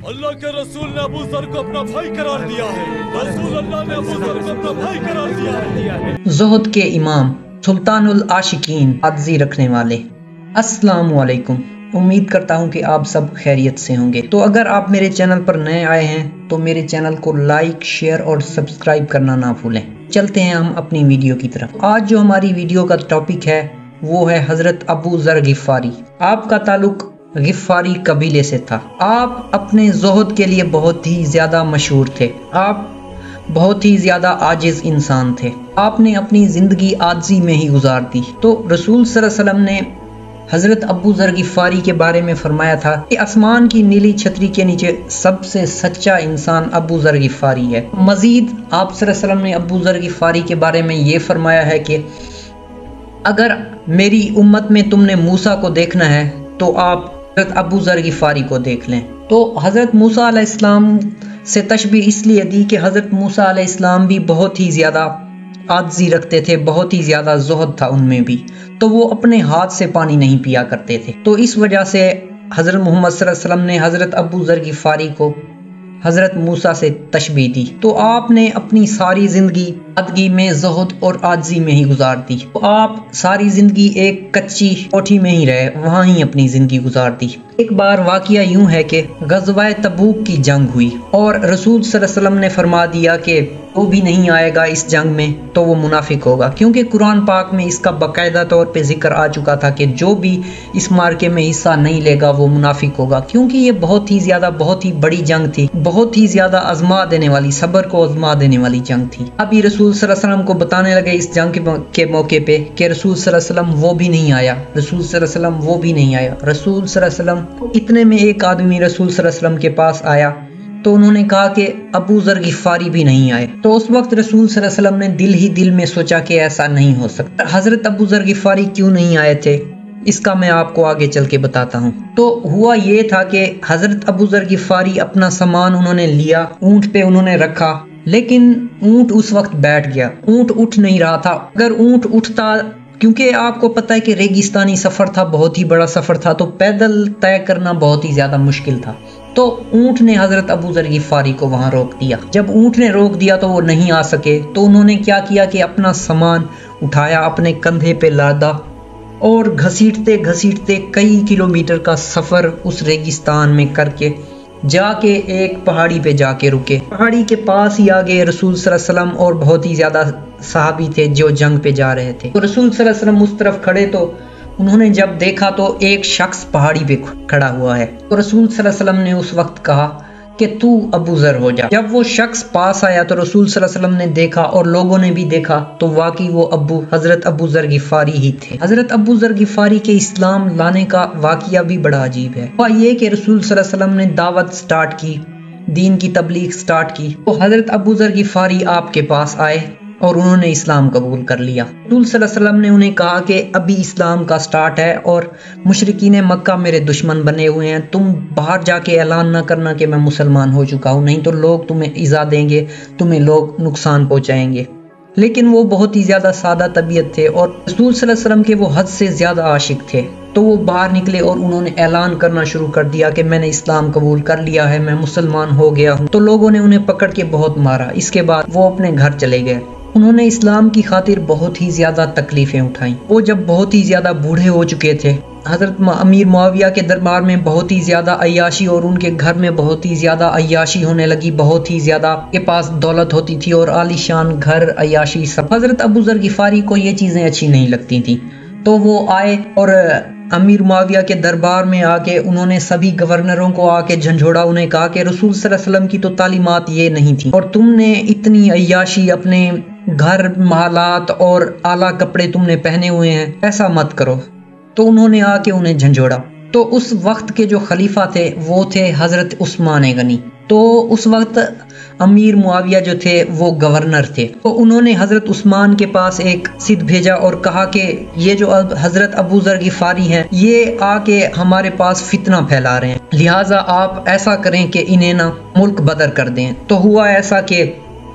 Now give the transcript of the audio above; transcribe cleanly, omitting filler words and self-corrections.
اللہ کے رسول نے ابو ذر کو اپنا بھائی قرار دیا ہے۔ رسول اللہ نے ابو ذر کو اپنا بھائی قرار دیا ہے۔ زہد کے امام، سلطان العاشقین، عاجزی رکھنے والے، السلام علیکم۔ امید کرتا ہوں کہ آپ سب خیریت سے ہوں گے۔ تو اگر آپ میرے چینل پر نئے آئے ہیں تو میرے چینل کو لائک، شیئر اور سبسکرائب کرنا نہ بھولیں۔ چلتے ہیں ہم اپنی ویڈیو کی طرف۔ آج جو ہماری ویڈیو کا ٹاپک ہے وہ ہے حضرت ابو ذر غفاری۔ آپ کا تعلق غفاری قبیلے سے تھا۔ آپ اپنے زہد کے لیے بہت ہی زیادہ مشہور تھے۔ آپ بہت ہی زیادہ عاجز انسان تھے۔ آپ نے اپنی زندگی عاجزی میں ہی گزار دی۔ تو رسول صلی اللہ علیہ وسلم نے حضرت ابو ذر غفاری کے بارے میں فرمایا تھا کہ آسمان کی نیلی چھتری کے نیچے سب سے سچا انسان ابو ذر غفاری ہے۔ مزید آپ صلی اللہ علیہ وسلم نے ابو ذر غفاری کے بارے میں یہ فرمایا ہے کہ اگر میری امت میں تم نے موسیٰ کو دیکھنا ہے تو آپ حضرت ابو ذر غفاری کو دیکھ لیں۔ تو حضرت موسیٰ علیہ السلام سے تشبیہ اس لیے دی کہ حضرت موسیٰ علیہ السلام بھی بہت ہی زیادہ عاجزی رکھتے تھے، بہت ہی زیادہ زہد تھا ان میں بھی، تو وہ اپنے ہاتھ سے پانی نہیں پیا کرتے تھے۔ تو اس وجہ سے حضرت محمد صلی اللہ علیہ وسلم نے حضرت ابو ذر غفاری کو حضرت موسیٰ سے تشبیہ دی۔ تو آپ نے اپنی ساری زندگی سادگی میں، زہد اور عاجزی میں ہی گزار دی۔ تو آپ ساری زندگی ایک کچی کوٹھی میں ہی رہے، وہاں ہی اپنی زندگی گزار دی۔ ایک بار واقعہ یوں ہے کہ غزوہ تبوک کی جنگ ہوئی اور رسول صلی اللہ علیہ وسلم نے فرما دیا کہ وہ بھی نہیں آئے گا اس جنگ میں تو وہ منافق ہوگا، کیونکہ قرآن پاک میں اس کا باقاعدہ طور پہ ذکر آ چکا تھا کہ جو بھی اس مارکے میں حصہ نہیں لے گا وہ منافق ہوگا، کیونکہ یہ بہت ہی بڑی جنگ تھی، بہت ہی زیادہ آزما دینے والی، صبر کو آزما دینے والی جنگ تھی۔ ابھی رسول صلی اللہ علیہ وسلم کو بتانے لگے اس جنگ کے موقع پہ کہ رسول صلی اللہ علیہ وسلم وہ بھی نہیں آیا، رسول صلی اللہ علیہ وسلم وہ بھی نہیں آیا، رسول صلی اللہ علیہ وسلم اتنے میں ایک آدمی رسول صلی اللہ علیہ وسلم کے پاس آیا تو انہوں نے کہا کہ ابو ذر غفاری بھی نہیں آئے۔ تو اس وقت رسول صلی اللہ علیہ وسلم نے دل ہی دل میں سوچا کہ ایسا نہیں ہو سکتا، حضرت ابو ذر غفاری کیوں نہیں آئے تھے اس کا میں آپ کو آگے چل کے بتاتا ہوں۔ تو ہوا یہ تھا کہ حضرت ابو ذر غفاری اپنا سامان انہوں نے لیا، اونٹ پہ انہوں نے رکھا، لیکن اونٹ اس وقت بیٹھ گیا، اونٹ اٹھ نہیں رہا تھا۔ اگر اونٹ اٹھتا، کیونکہ آپ کو پتہ ہے کہ ریگستانی سفر تھا، بہت ہی بڑا سفر تھا، تو پیدل طے کرنا بہت ہی زیادہ مشکل تھا۔ تو اونٹ نے حضرت ابو ذر غفاری کو وہاں روک دیا۔ جب اونٹ نے روک دیا تو وہ نہیں آ سکے، تو انہوں نے کیا کیا کہ اپنا سامان اٹھایا، اپنے کندھے پہ لادا اور گھسیٹتے گھسیٹتے کئی کلومیٹر کا سفر اس ریگستان میں کر کے جا کے ایک پہاڑی پہ جا کے رکے۔ پہاڑی کے پاس ہی آگے رسول صلی اللہ علیہ وسلم اور بہت ہی زیادہ صحابی تھے جو جنگ پہ جا رہے تھے۔ تو رسول صلی اللہ علیہ وسلم اس طرف کھڑے تو انہوں نے جب دیکھا تو ایک شخص پہاڑی پہ کھڑا ہوا ہے۔ تو رسول صلی اللہ علیہ وسلم نے اس وقت کہا کہ تو ابو ذر ہو جا۔ جب وہ شخص پاس آیا تو رسول صلی اللہ علیہ وسلم نے دیکھا اور لوگوں نے بھی دیکھا تو واقعی وہ حضرت ابو ذر غفاری ہی تھے۔ حضرت ابو ذر غفاری کے اسلام لانے کا واقعہ بھی بڑا عجیب ہے۔ وہ یہ کہ رسول صلی اللہ علیہ وسلم نے دعوت سٹارٹ کی، دین کی تبلیغ سٹارٹ کی، تو حضرت ابو ذر غفاری آپ کے پاس آئے اور انہوں نے اسلام قبول کر لیا۔ رسول صلی اللہ علیہ وسلم نے انہیں کہا کہ ابھی اسلام کا سٹارٹ ہے اور مشرکین مکہ میرے دشمن بنے ہوئے ہیں، تم باہر جا کے اعلان نہ کرنا کہ میں مسلمان ہو چکا ہوں، نہیں تو لوگ تمہیں ایذا دیں گے، تمہیں لوگ نقصان پہنچائیں گے۔ لیکن وہ بہت ہی زیادہ سادہ طبیعت تھے اور رسول صلی اللہ علیہ وسلم کے وہ حد سے زیادہ عاشق تھے، تو وہ باہر نکلے اور انہوں نے اعلان کرنا شروع کر دیا کہ میں نے اسلام قبول کر لیا ہے، میں مسلمان ہو گیا ہوں۔ تو لوگوں نے انہیں پکڑ کے بہت مارا۔ اس کے بعد وہ اپنے گھر چلے گئے۔ انہوں نے اسلام کی خاطر بہت ہی زیادہ تکلیفیں اٹھائیں۔ وہ جب بہت ہی زیادہ بوڑھے ہو چکے تھے، حضرت امیر معاویہ کے دربار میں بہت ہی زیادہ عیاشی اور ان کے گھر میں بہت ہی زیادہ عیاشی ہونے لگی، بہت ہی زیادہ کے پاس دولت ہوتی تھی اور عالی شان گھر، عیاشی سب۔ حضرت ابو ذر غفاری کو یہ چیزیں اچھی نہیں لگتی تھیں، تو وہ آئے اور امیر معاویہ کے دربار میں آ کے انہوں نے سبھی گورنروں کو آ کے جھنجھوڑا، انہیں کہا کہ رسول صلی اللہ علیہ وسلم کی تو تعلیمات یہ نہیں تھی اور تم نے اتنی عیاشی، اپنے گھر، محلات اور اعلیٰ کپڑے تم نے پہنے ہوئے ہیں، ایسا مت کرو۔ تو انہوں نے آ کے انہیں جھنجھوڑا۔ تو اس وقت کے جو خلیفہ تھے وہ تھے حضرت عثمان غنی۔ تو اس وقت امیر معاویہ جو تھے وہ گورنر تھے، تو انہوں نے حضرت عثمان کے پاس ایک خط بھیجا اور کہا کہ یہ جو حضرت ابو ذر غفاری ہیں یہ آ کے ہمارے پاس فتنہ پھیلا رہے ہیں، لہٰذا آپ ایسا کریں کہ انہیں نہ ملک بدر کر دیں۔ تو ہوا ایسا کہ